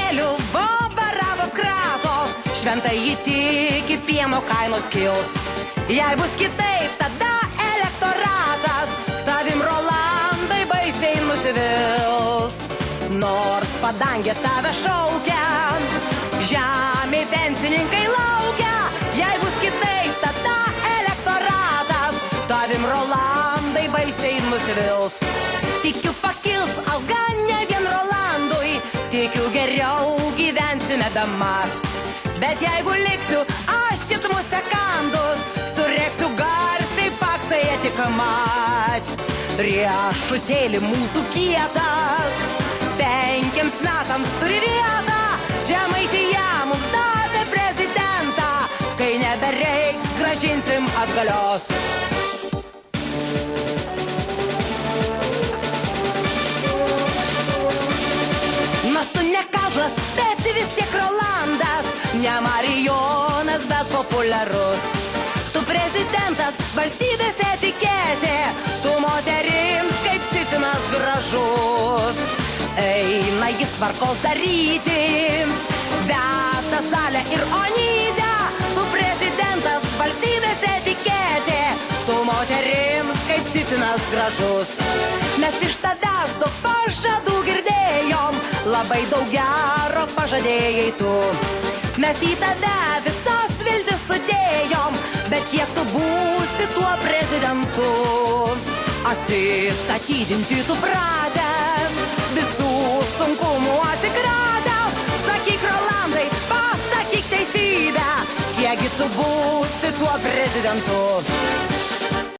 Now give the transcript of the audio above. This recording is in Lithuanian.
pinigėlių, barados kratos, šventai jį tiki, pieno kainos kils. Jei bus kitaip, tada elektoratas tavim Rolandai baisiai nusivils. Nors padangė tave šaukia, žemė pensininkai laukia. Jei bus kitaip, tada elektoratas tavim Rolandai baisiai nusivils. Tikiu pakils alga ne vien Rolandui, tikiu geriau gyvensime bemat. Bet jeigu liksiu aš šit musekandus, surėksiu garsiai paksai etikamat. Riešutėlį mūsų kietas 5 metams turi vietą. Žemaitija mums davė prezidentą, kai nebereiks grąžinsim atgalios. Nors tu ne kazlas, bet vis tiek Rolandas, ne Marijonas, bet populiarus. Tu prezidentas, valstybės etiketė, tu moterims kaip Cicinas gražus. Eina jis tvarkos daryti, veda Zalę ir Onytę. Tu prezidentas, valstybės etiketė, tu moterims kaip Cicinas gražus. Mes iš tavęs daug pažadų girdėjom, labai daug gero pažadėjai tu. Mes į tave visas viltis sudėjom, bet kiek tu būsi tuo prezidentu? Atsistatydinti tu pradės, visų sunkumų atsikratęs. Sakyk Rolandai, pasakyk teisybę, kiekgi tu būsi tuo prezidentu?